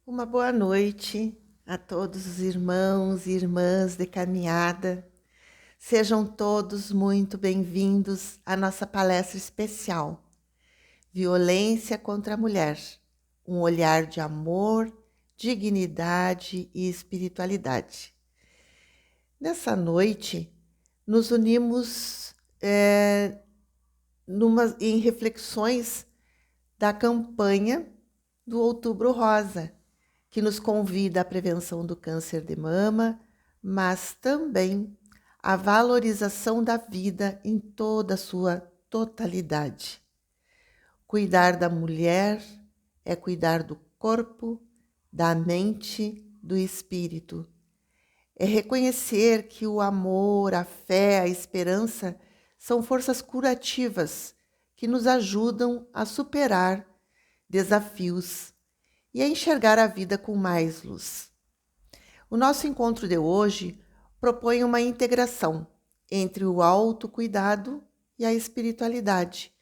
Uma boa noite a todos os irmãos e irmãs de caminhada. Sejam todos muito bem-vindos à nossa palestra especial, Violência contra a Mulher, um olhar de amor, dignidade e espiritualidade. Nessa noite, nos unimos em reflexões da campanha do Outubro Rosa, que nos convida à prevenção do câncer de mama, mas também à valorização da vida em toda a sua totalidade. Cuidar da mulher é cuidar do corpo, da mente, do espírito. É reconhecer que o amor, a fé, a esperança são forças curativas que nos ajudam a superar desafios e a enxergar a vida com mais luz. O nosso encontro de hoje propõe uma integração entre o autocuidado e a espiritualidade,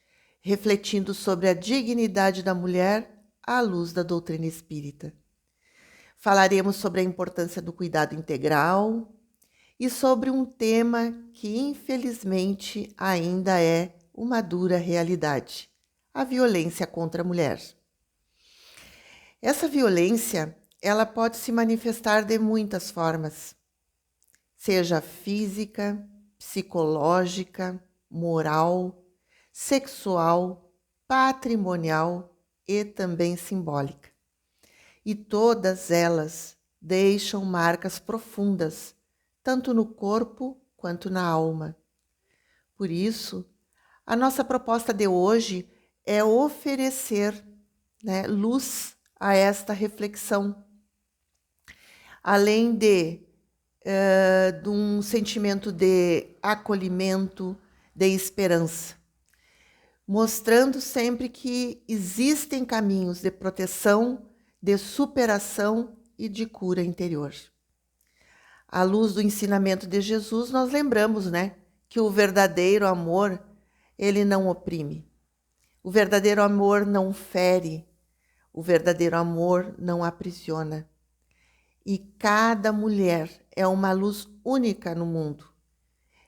refletindo sobre a dignidade da mulher à luz da doutrina espírita. Falaremos sobre a importância do cuidado integral e sobre um tema que, infelizmente, ainda é uma dura realidade: a violência contra a mulher. Essa violência, ela pode se manifestar de muitas formas, seja física, psicológica, moral, sexual, patrimonial e também simbólica. E todas elas deixam marcas profundas, tanto no corpo quanto na alma. Por isso, a nossa proposta de hoje é oferecer, luz a esta reflexão, além de um sentimento de acolhimento, de esperança, mostrando sempre que existem caminhos de proteção, de superação e de cura interior. À luz do ensinamento de Jesus, nós lembramos, que o verdadeiro amor, ele não oprime. O verdadeiro amor não fere. O verdadeiro amor não aprisiona. E cada mulher é uma luz única no mundo.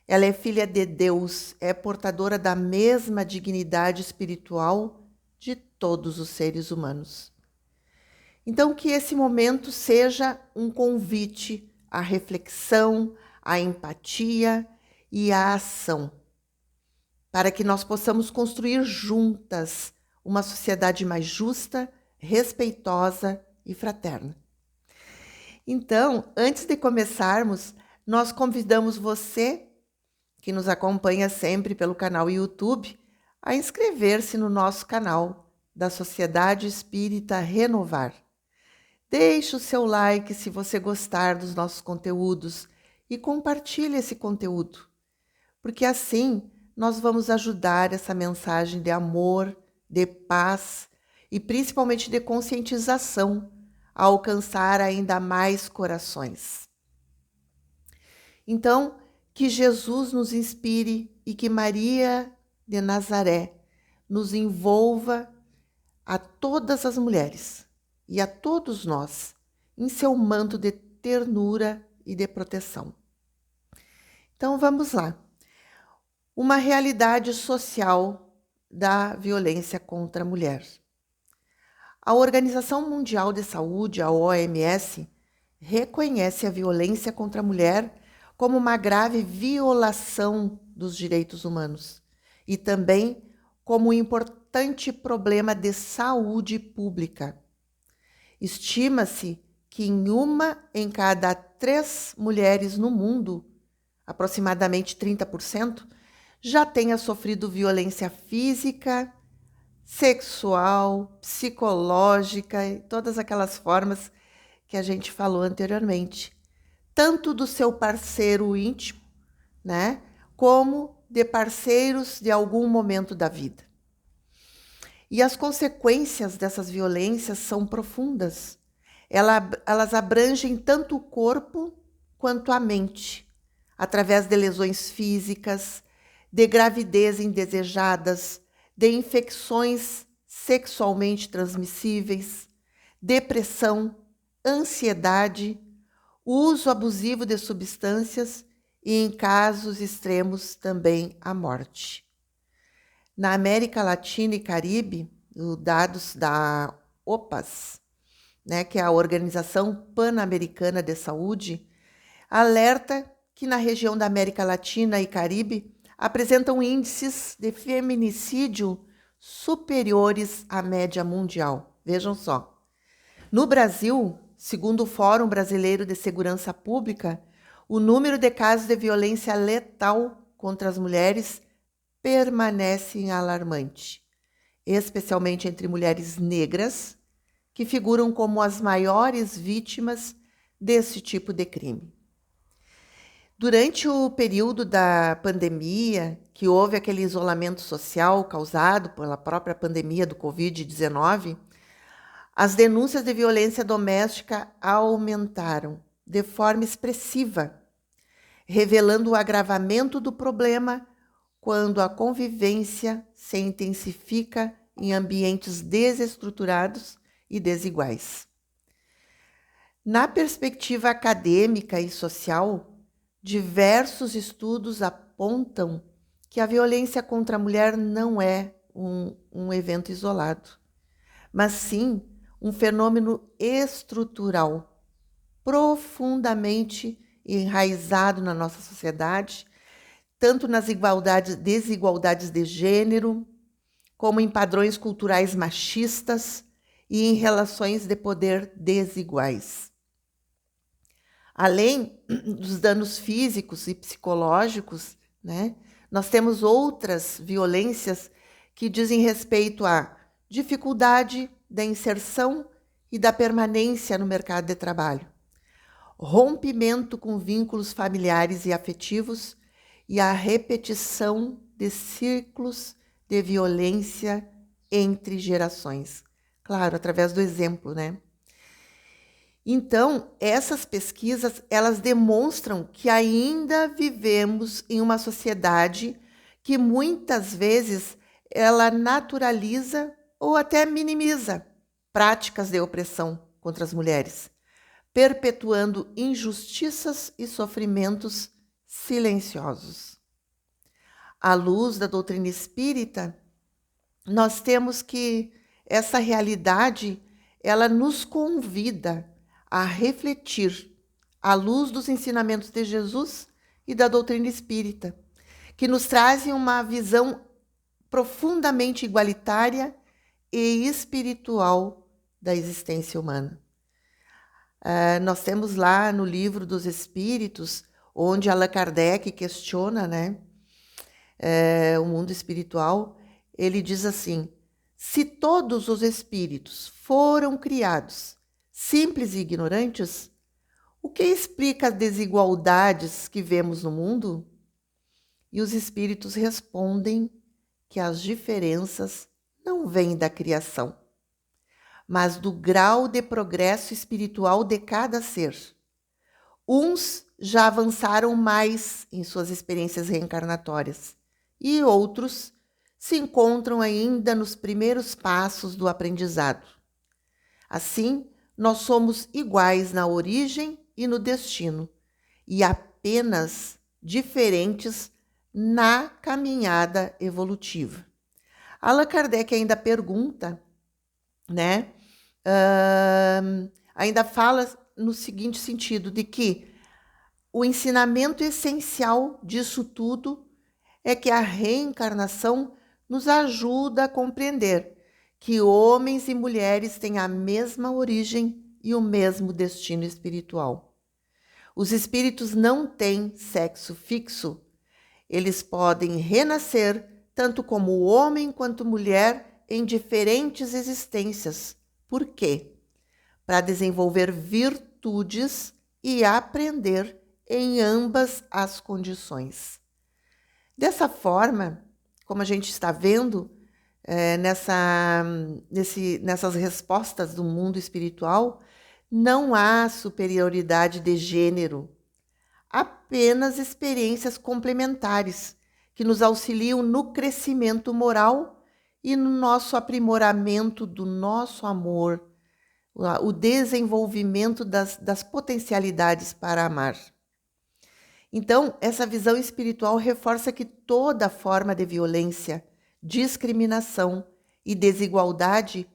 Ela é filha de Deus, é portadora da mesma dignidade espiritual de todos os seres humanos. Então, que esse momento seja um convite à reflexão, à empatia e à ação, para que nós possamos construir juntas uma sociedade mais justa, respeitosa e fraterna. Então, antes de começarmos, nós convidamos você, que nos acompanha sempre pelo canal YouTube, a inscrever-se no nosso canal da Sociedade Espírita Renovar. Deixe o seu like se você gostar dos nossos conteúdos e compartilhe esse conteúdo, porque assim nós vamos ajudar essa mensagem de amor, de paz e principalmente de conscientização a alcançar ainda mais corações. Então, que Jesus nos inspire e que Maria de Nazaré nos envolva a todas as mulheres e a todos nós em seu manto de ternura e de proteção. Então, vamos lá. Uma realidade social da violência contra a mulher. A Organização Mundial de Saúde, a OMS, reconhece a violência contra a mulher como uma grave violação dos direitos humanos e também como um importante problema de saúde pública. Estima-se que uma em cada 3 mulheres no mundo, aproximadamente 30%, já tenha sofrido violência física, sexual, psicológica e todas aquelas formas que a gente falou anteriormente, tanto do seu parceiro íntimo, como de parceiros de algum momento da vida. E as consequências dessas violências são profundas. Elas abrangem tanto o corpo quanto a mente, através de lesões físicas, de gravidez indesejadas, de infecções sexualmente transmissíveis, depressão, ansiedade, uso abusivo de substâncias e, em casos extremos, também a morte. Na América Latina e Caribe, os dados da OPAS, que é a Organização Pan-Americana de Saúde, alerta que na região da América Latina e Caribe apresentam índices de feminicídio superiores à média mundial. Vejam só. No Brasil, segundo o Fórum Brasileiro de Segurança Pública, o número de casos de violência letal contra as mulheres permanece alarmante, especialmente entre mulheres negras, que figuram como as maiores vítimas desse tipo de crime. Durante o período da pandemia, que houve aquele isolamento social causado pela própria pandemia do Covid-19, as denúncias de violência doméstica aumentaram de forma expressiva, revelando o agravamento do problema quando a convivência se intensifica em ambientes desestruturados e desiguais. Na perspectiva acadêmica e social, diversos estudos apontam que a violência contra a mulher não é um evento isolado, mas sim um fenômeno estrutural, profundamente enraizado na nossa sociedade, tanto nas desigualdades de gênero, como em padrões culturais machistas e em relações de poder desiguais. Além dos danos físicos e psicológicos, nós temos outras violências que dizem respeito à dificuldade da inserção e da permanência no mercado de trabalho, rompimento com vínculos familiares e afetivos e a repetição de ciclos de violência entre gerações. Claro, através do exemplo, Então, essas pesquisas, elas demonstram que ainda vivemos em uma sociedade que muitas vezes ela naturaliza ou até minimiza práticas de opressão contra as mulheres, perpetuando injustiças e sofrimentos silenciosos. À luz da doutrina espírita, nós temos que essa realidade, ela nos convida a refletir à luz dos ensinamentos de Jesus e da doutrina espírita, que nos trazem uma visão profundamente igualitária e espiritual da existência humana. Nós temos lá no Livro dos Espíritos, onde Allan Kardec questiona o mundo espiritual, ele diz assim: se todos os espíritos foram criados simples e ignorantes, o que explica as desigualdades que vemos no mundo? E os espíritos respondem que as diferenças não vêm da criação, mas do grau de progresso espiritual de cada ser. Uns já avançaram mais em suas experiências reencarnatórias e outros se encontram ainda nos primeiros passos do aprendizado. Assim, nós somos iguais na origem e no destino, e apenas diferentes na caminhada evolutiva. Allan Kardec ainda pergunta, ainda fala no seguinte sentido, de que o ensinamento essencial disso tudo é que a reencarnação nos ajuda a compreender que homens e mulheres têm a mesma origem e o mesmo destino espiritual. Os espíritos não têm sexo fixo. Eles podem renascer tanto como homem quanto mulher em diferentes existências. Por quê? Para desenvolver virtudes e aprender em ambas as condições. Dessa forma, como a gente está vendo nessas respostas do mundo espiritual, não há superioridade de gênero, apenas experiências complementares que nos auxiliam no crescimento moral e no nosso aprimoramento do nosso amor, o desenvolvimento das potencialidades para amar. Então, essa visão espiritual reforça que toda forma de violência, discriminação e desigualdade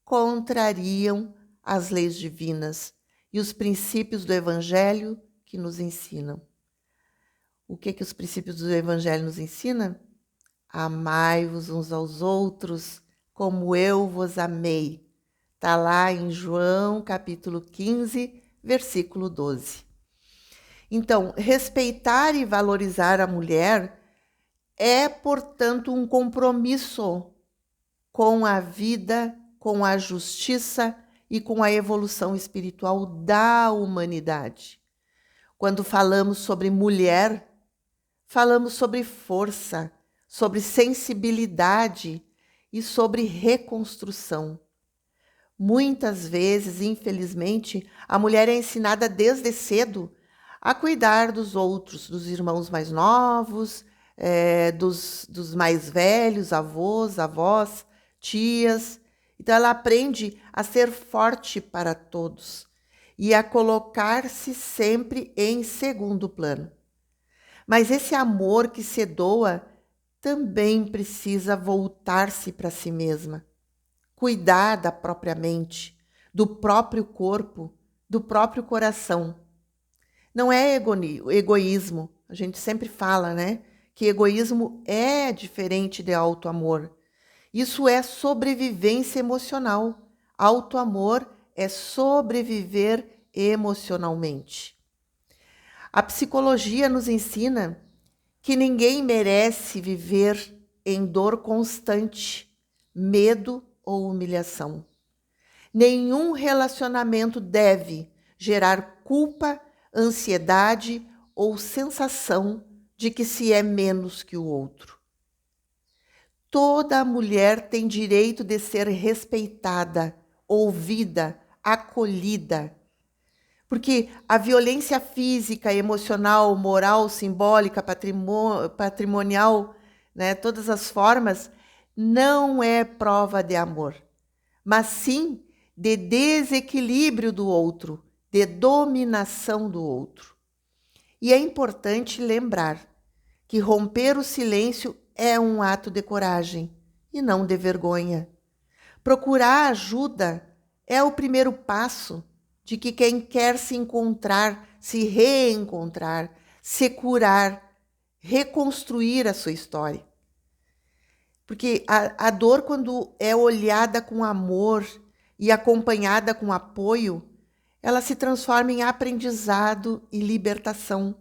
contrariam as leis divinas e os princípios do Evangelho que nos ensinam. O que os princípios do Evangelho nos ensinam? Amai-vos uns aos outros como eu vos amei. Está lá em João, capítulo 15, versículo 12. Então, respeitar e valorizar a mulher é, portanto, um compromisso com a vida, com a justiça e com a evolução espiritual da humanidade. Quando falamos sobre mulher, falamos sobre força, sobre sensibilidade e sobre reconstrução. Muitas vezes, infelizmente, a mulher é ensinada desde cedo a cuidar dos outros, dos irmãos mais novos, dos mais velhos, avós, tias. Então ela aprende a ser forte para todos e a colocar-se sempre em segundo plano. Mas esse amor que se doa também precisa voltar-se para si mesma, cuidar da própria mente, do próprio corpo, do próprio coração. Não é egoísmo, a gente sempre fala, né? Que egoísmo é diferente de auto-amor. Isso é sobrevivência emocional. Auto-amor é sobreviver emocionalmente. A psicologia nos ensina que ninguém merece viver em dor constante, medo ou humilhação. Nenhum relacionamento deve gerar culpa, ansiedade ou sensação de que se é menos que o outro. Toda mulher tem direito de ser respeitada, ouvida, acolhida. Porque a violência física, emocional, moral, simbólica, patrimonial, né, todas as formas, não é prova de amor, mas sim de desequilíbrio do outro, de dominação do outro. E é importante lembrar que romper o silêncio é um ato de coragem e não de vergonha. Procurar ajuda é o primeiro passo de que quem quer se encontrar, se reencontrar, se curar, reconstruir a sua história. Porque a dor, quando é olhada com amor e acompanhada com apoio, ela se transforma em aprendizado e libertação.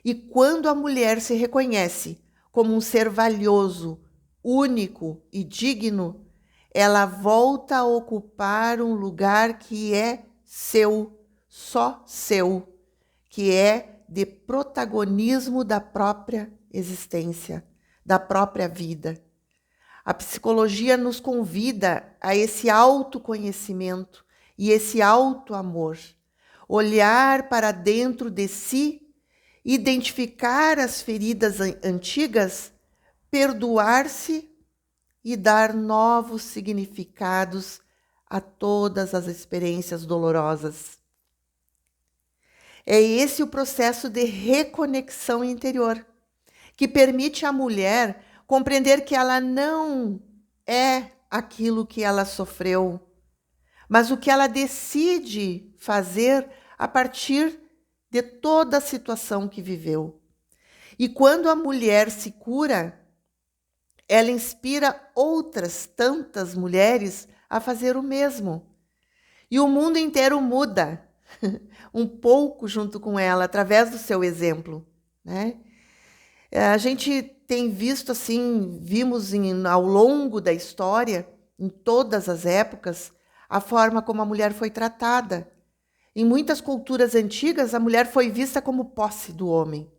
E quando a mulher se reconhece como um ser valioso, único e digno, ela volta a ocupar um lugar que é seu, só seu, que é de protagonismo da própria existência, da própria vida. A psicologia nos convida a esse autoconhecimento e esse autoamor, olhar para dentro de si, identificar as feridas antigas, perdoar-se e dar novos significados a todas as experiências dolorosas. É esse o processo de reconexão interior, que permite à mulher compreender que ela não é aquilo que ela sofreu, mas o que ela decide fazer a partir de toda a situação que viveu. E quando a mulher se cura, ela inspira outras tantas mulheres a fazer o mesmo. E o mundo inteiro muda um pouco junto com ela, através do seu exemplo, né? A gente tem visto assim, vimos ao longo da história, em todas as épocas, a forma como a mulher foi tratada. Em muitas culturas antigas, a mulher foi vista como posse do homem,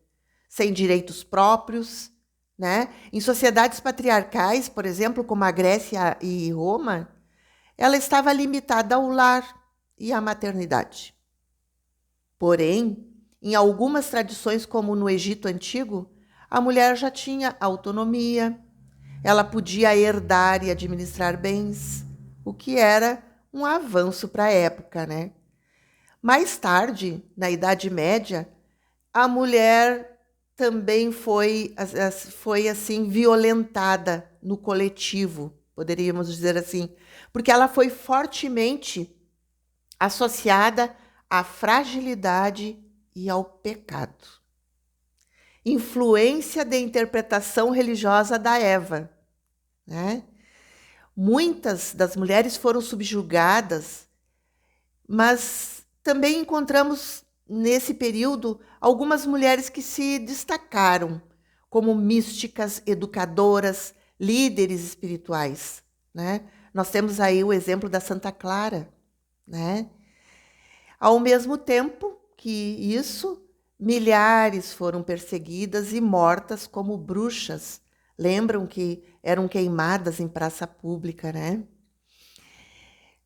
sem direitos próprios, né? Em sociedades patriarcais, por exemplo, como a Grécia e Roma, ela estava limitada ao lar e à maternidade. Porém, em algumas tradições, como no Egito Antigo, a mulher já tinha autonomia, ela podia herdar e administrar bens, o que era um avanço para a época, né? Mais tarde, na Idade Média, a mulher também foi assim violentada no coletivo, poderíamos dizer assim, porque ela foi fortemente associada à fragilidade e ao pecado. Influência da interpretação religiosa da Eva, né? Muitas das mulheres foram subjugadas, mas também encontramos nesse período algumas mulheres que se destacaram como místicas, educadoras, líderes espirituais, né? Nós temos aí o exemplo da Santa Clara, né? Ao mesmo tempo que isso, milhares foram perseguidas e mortas como bruxas. Lembram que eram queimadas em praça pública, né?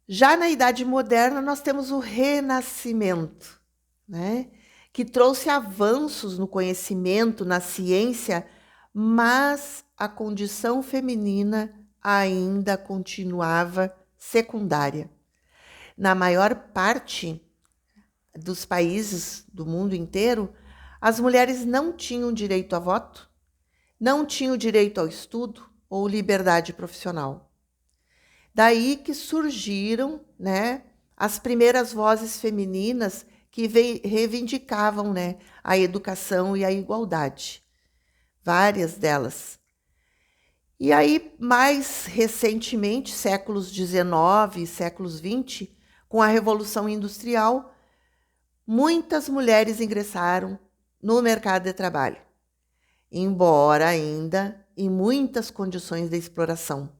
Já na Idade Moderna, nós temos o Renascimento, né? Que trouxe avanços no conhecimento, na ciência, mas a condição feminina ainda continuava secundária. Na maior parte dos países do mundo inteiro, as mulheres não tinham direito a voto, não tinham direito ao estudo ou liberdade profissional. Daí que surgiram, né, as primeiras vozes femininas que reivindicavam, né, a educação e a igualdade. Várias delas. E aí, mais recentemente, séculos XIX e séculos XX, com a Revolução Industrial, muitas mulheres ingressaram no mercado de trabalho, embora ainda em muitas condições de exploração.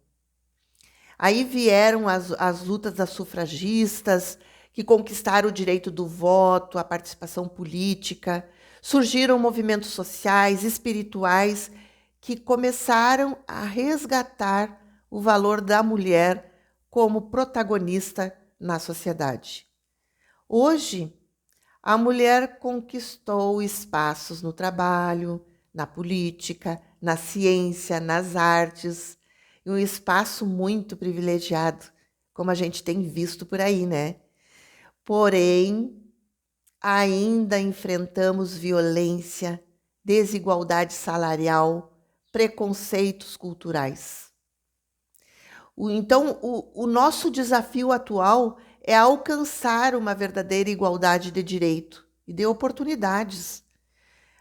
Aí vieram as lutas das sufragistas, que conquistaram o direito do voto, a participação política. Surgiram movimentos sociais, espirituais, que começaram a resgatar o valor da mulher como protagonista na sociedade. Hoje, a mulher conquistou espaços no trabalho, na política, na ciência, nas artes, e um espaço muito privilegiado, como a gente tem visto por aí, né? Porém, ainda enfrentamos violência, desigualdade salarial, preconceitos culturais. Então, o nosso desafio atual é alcançar uma verdadeira igualdade de direito e de oportunidades,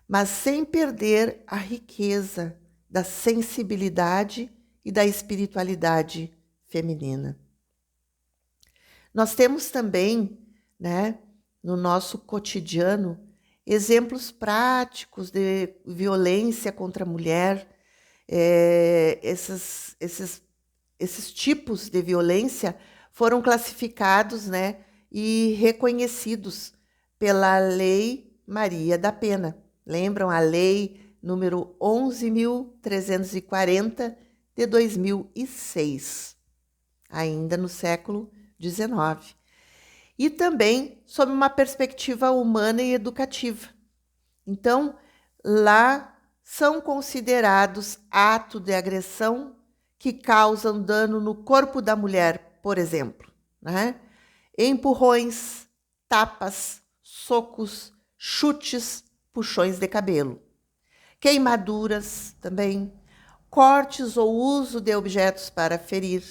mas sem perder a riqueza da sensibilidade e da espiritualidade feminina. Nós temos também, né, no nosso cotidiano, exemplos práticos de violência contra a mulher. Esses tipos de violência foram classificados, né, e reconhecidos pela Lei Maria da Penha. Lembram a lei número 11.340 de 2006, ainda no século XIX. E também sob uma perspectiva humana e educativa. Então, lá são considerados atos de agressão que causam dano no corpo da mulher, por exemplo, né? Empurrões, tapas, socos, chutes, puxões de cabelo. Queimaduras também, cortes ou uso de objetos para ferir,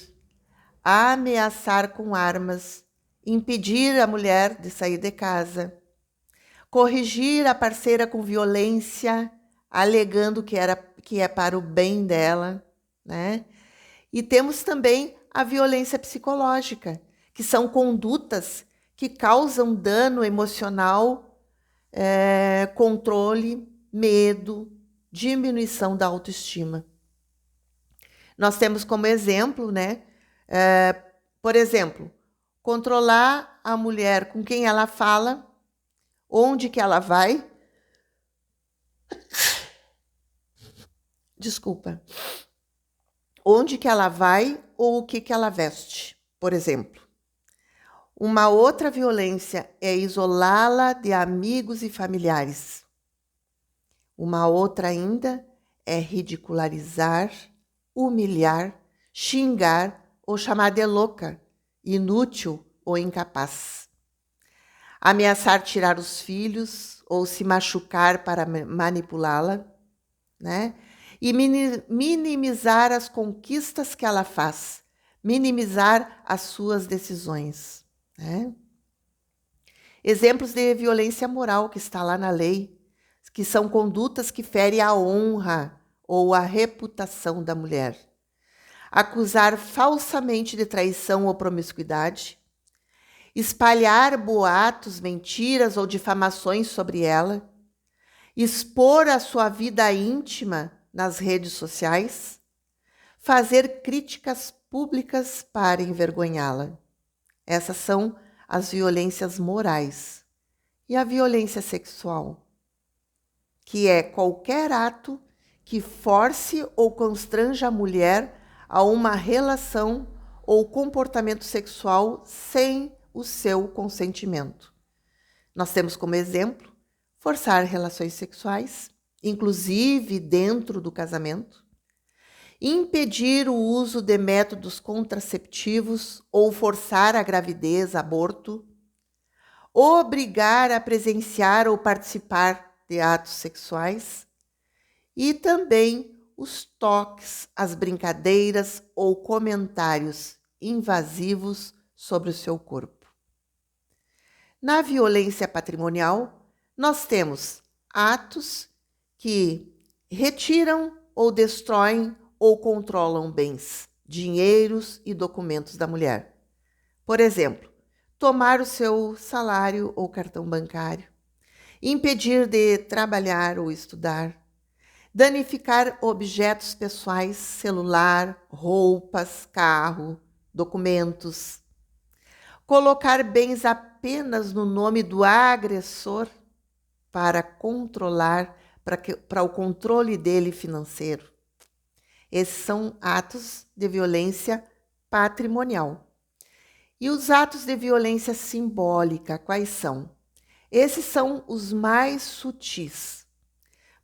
ameaçar com armas, impedir a mulher de sair de casa, corrigir a parceira com violência, alegando que é para o bem dela, né? E temos também a violência psicológica, que são condutas que causam dano emocional, controle, medo, diminuição da autoestima. Nós temos como exemplo, né? Por exemplo, controlar a mulher com quem ela fala, onde que ela vai. Desculpa. Onde que ela vai ou o que ela veste, por exemplo. Uma outra violência é isolá-la de amigos e familiares. Uma outra ainda é ridicularizar, humilhar, xingar ou chamar de louca, inútil ou incapaz. Ameaçar tirar os filhos ou se machucar para manipulá-la, né? E minimizar as conquistas que ela faz, minimizar as suas decisões, né? Exemplos de violência moral que está lá na lei, que são condutas que ferem a honra ou a reputação da mulher. Acusar falsamente de traição ou promiscuidade, espalhar boatos, mentiras ou difamações sobre ela, expor a sua vida íntima nas redes sociais, fazer críticas públicas para envergonhá-la. Essas são as violências morais. E a violência sexual, que é qualquer ato que force ou constranja a mulher a uma relação ou comportamento sexual sem o seu consentimento. Nós temos como exemplo forçar relações sexuais, inclusive dentro do casamento, impedir o uso de métodos contraceptivos ou forçar a gravidez, aborto, obrigar a presenciar ou participar de atos sexuais e também os toques, as brincadeiras ou comentários invasivos sobre o seu corpo. Na violência patrimonial, nós temos atos que retiram ou destroem ou controlam bens, dinheiros e documentos da mulher. Por exemplo, tomar o seu salário ou cartão bancário, impedir de trabalhar ou estudar, danificar objetos pessoais, celular, roupas, carro, documentos, colocar bens apenas no nome do agressor para controlar, para o controle dele financeiro. Esses são atos de violência patrimonial. E os atos de violência simbólica, quais são? Esses são os mais sutis,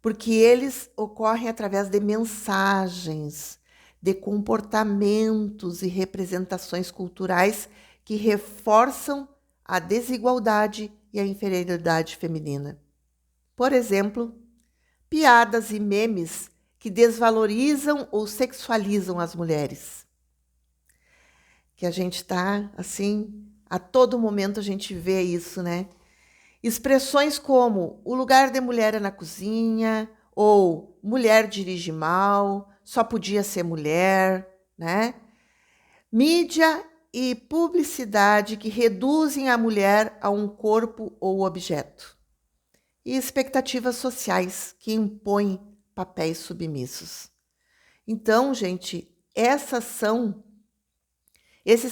porque eles ocorrem através de mensagens, de comportamentos e representações culturais que reforçam a desigualdade e a inferioridade feminina. Por exemplo, piadas e memes que desvalorizam ou sexualizam as mulheres. Que a gente está, assim, a todo momento a gente vê isso, né? Expressões como o lugar de mulher é na cozinha, ou mulher dirige mal, só podia ser mulher, né? Mídia e publicidade que reduzem a mulher a um corpo ou objeto. E expectativas sociais que impõem papéis submissos. Então, gente, esses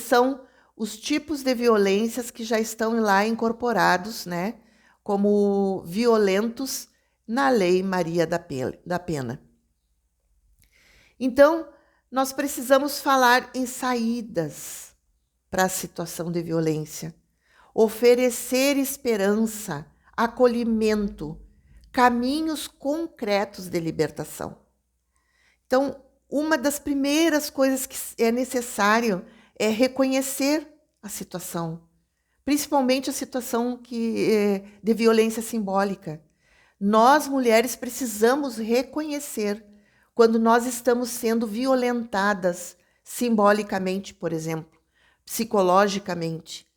são os tipos de violências que já estão lá incorporados, né, como violentos na Lei Maria da Pena. Então, nós precisamos falar em saídas para a situação de violência, oferecer esperança, acolhimento, caminhos concretos de libertação. Então, uma das primeiras coisas que é necessário é reconhecer a situação, principalmente a situação de violência simbólica. Nós, mulheres, precisamos reconhecer quando nós estamos sendo violentadas simbolicamente, por exemplo, psicologicamente.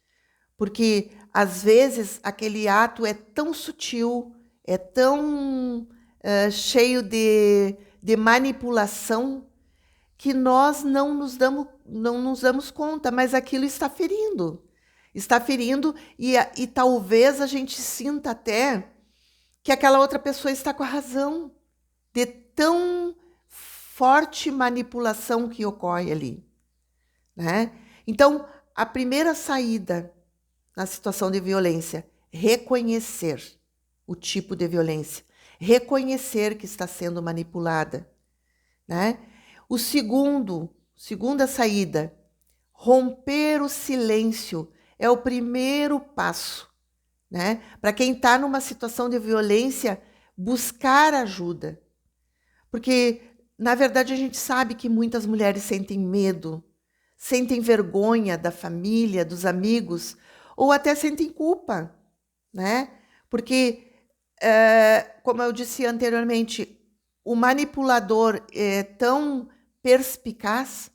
Porque, às vezes, aquele ato é tão sutil, é tão cheio de manipulação, que nós não nos damos conta, mas aquilo está ferindo. Está ferindo e talvez a gente sinta até que aquela outra pessoa está com a razão de tão forte manipulação que ocorre ali, né? Então, a primeira saída na situação de violência, reconhecer o tipo de violência, reconhecer que está sendo manipulada, né? Segunda saída, romper o silêncio é o primeiro passo, né? Para quem está numa situação de violência, buscar ajuda. Porque, na verdade, a gente sabe que muitas mulheres sentem medo, sentem vergonha da família, dos amigos, ou até sentem culpa, né? Porque, como eu disse anteriormente, o manipulador é tão perspicaz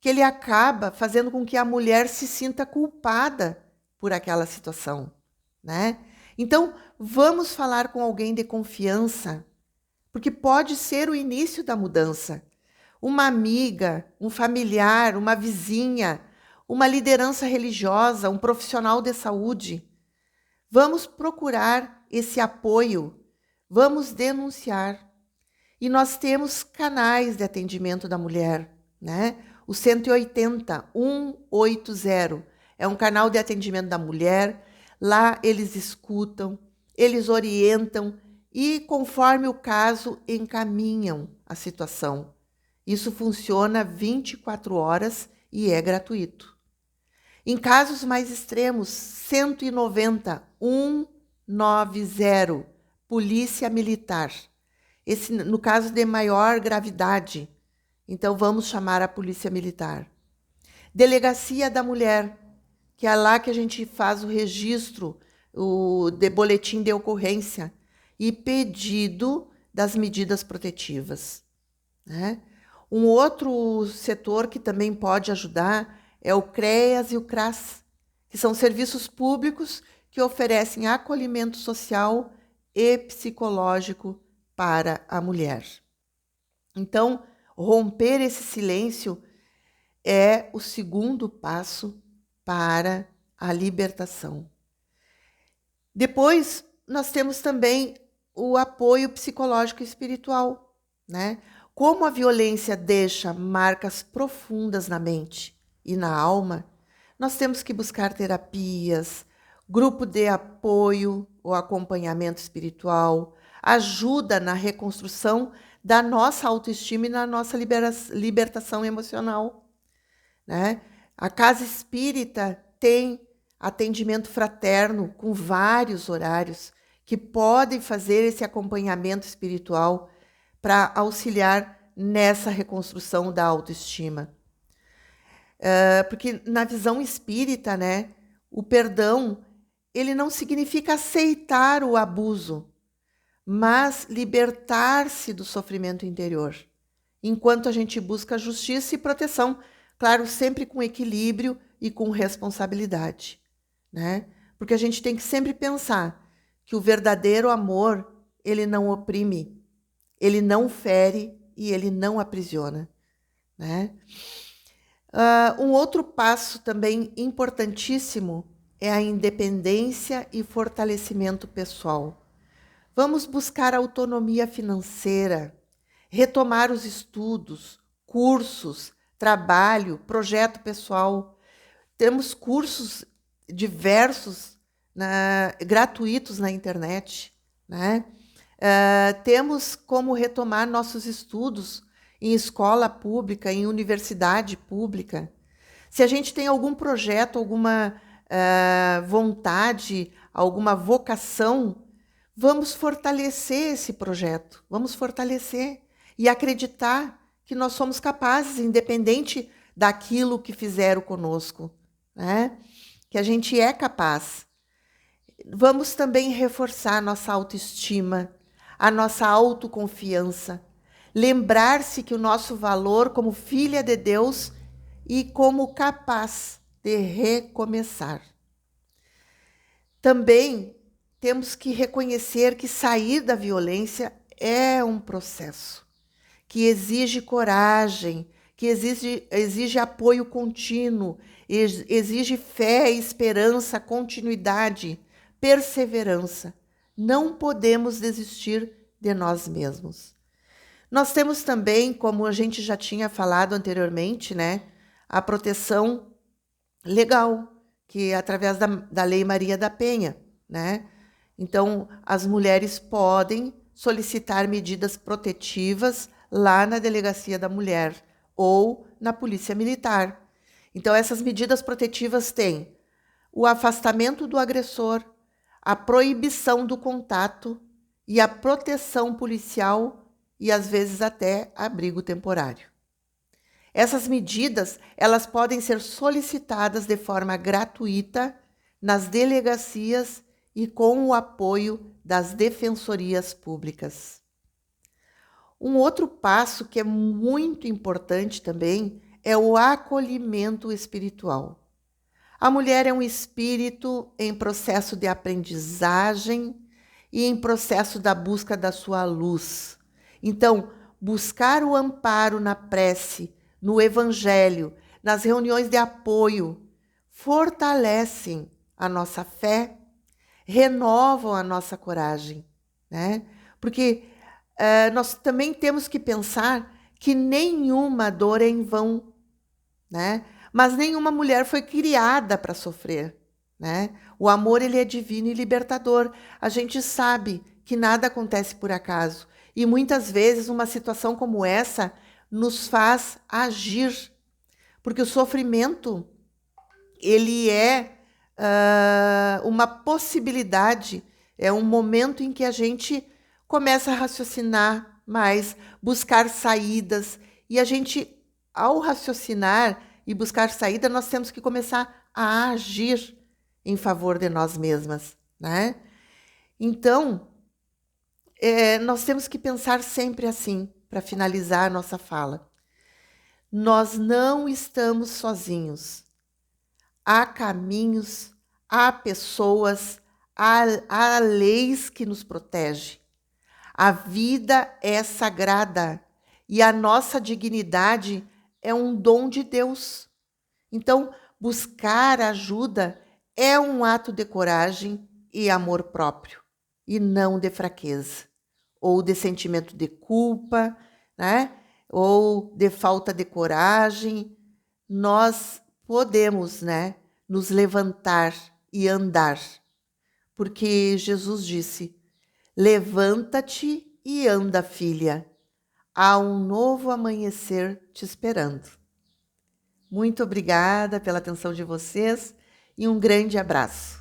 que ele acaba fazendo com que a mulher se sinta culpada por aquela situação, né? Então, vamos falar com alguém de confiança, porque pode ser o início da mudança. Uma amiga, um familiar, uma vizinha, uma liderança religiosa, um profissional de saúde. Vamos procurar esse apoio, vamos denunciar. E nós temos canais de atendimento da mulher, né? O 180, 180 é um canal de atendimento da mulher. Lá eles escutam, eles orientam e, conforme o caso, encaminham a situação. Isso funciona 24 horas e é gratuito. Em casos mais extremos, 190, 190, Polícia Militar. Esse, no caso de maior gravidade, então vamos chamar a Polícia Militar. Delegacia da Mulher, que é lá que a gente faz o registro de boletim de ocorrência e pedido das medidas protetivas, né? Um outro setor que também pode ajudar é o CREAS e o CRAS, que são serviços públicos que oferecem acolhimento social e psicológico para a mulher. Então, romper esse silêncio é o segundo passo para a libertação. Depois, nós temos também o apoio psicológico e espiritual, né? Como a violência deixa marcas profundas na mente e na alma, nós temos que buscar terapias, grupo de apoio ou acompanhamento espiritual, ajuda na reconstrução da nossa autoestima e na nossa libertação emocional, né? A Casa Espírita tem atendimento fraterno com vários horários que podem fazer esse acompanhamento espiritual para auxiliar nessa reconstrução da autoestima. Porque na visão espírita, né, o perdão, ele não significa aceitar o abuso, mas libertar-se do sofrimento interior, enquanto a gente busca justiça e proteção, claro, sempre com equilíbrio e com responsabilidade, né? Porque a gente tem que sempre pensar que o verdadeiro amor, ele não oprime, ele não fere e ele não aprisiona, né? Um outro passo também importantíssimo é a independência e fortalecimento pessoal. Vamos buscar autonomia financeira, retomar os estudos, cursos, trabalho, projeto pessoal. Temos cursos diversos gratuitos na internet, né? Temos como retomar nossos estudos em escola pública, em universidade pública. Se a gente tem algum projeto, alguma vontade, alguma vocação, vamos fortalecer esse projeto, vamos fortalecer e acreditar que nós somos capazes, independente daquilo que fizeram conosco, né? Que a gente é capaz. Vamos também reforçar a nossa autoestima, a nossa autoconfiança, lembrar-se que o nosso valor como filha de Deus e como capaz de recomeçar. Também temos que reconhecer que sair da violência é um processo que exige coragem, que exige apoio contínuo, exige fé, esperança, continuidade, perseverança. Não podemos desistir de nós mesmos. Nós temos também, como a gente já tinha falado anteriormente, né, a proteção legal, que é através da Lei Maria da Penha, né? Então, as mulheres podem solicitar medidas protetivas lá na Delegacia da Mulher ou na Polícia Militar. Então, essas medidas protetivas têm o afastamento do agressor, a proibição do contato e a proteção policial e, às vezes, até abrigo temporário. Essas medidas, elas podem ser solicitadas de forma gratuita nas delegacias e com o apoio das defensorias públicas. Um outro passo que é muito importante também é o acolhimento espiritual. A mulher é um espírito em processo de aprendizagem e em processo da busca da sua luz. Então, buscar o amparo na prece, no evangelho, nas reuniões de apoio, fortalecem a nossa fé, renovam a nossa coragem, né? Porque nós também temos que pensar que nenhuma dor é em vão, né? Mas nenhuma mulher foi criada para sofrer, né? O amor, ele é divino e libertador. A gente sabe que nada acontece por acaso. E muitas vezes uma situação como essa nos faz agir. Porque o sofrimento, ele é uma possibilidade, é um momento em que a gente começa a raciocinar mais, buscar saídas. E a gente, ao raciocinar e buscar saída, nós temos que começar a agir em favor de nós mesmas, né? Então, nós temos que pensar sempre assim, para finalizar a nossa fala. Nós não estamos sozinhos. Há caminhos, há pessoas, há leis que nos protegem. A vida é sagrada e a nossa dignidade é um dom de Deus. Então, buscar ajuda é um ato de coragem e amor próprio, e não de fraqueza, ou de sentimento de culpa, né? Ou de falta de coragem. Nós podemos, né, nos levantar e andar, porque Jesus disse: levanta-te e anda, filha. Há um novo amanhecer te esperando. Muito obrigada pela atenção de vocês e um grande abraço.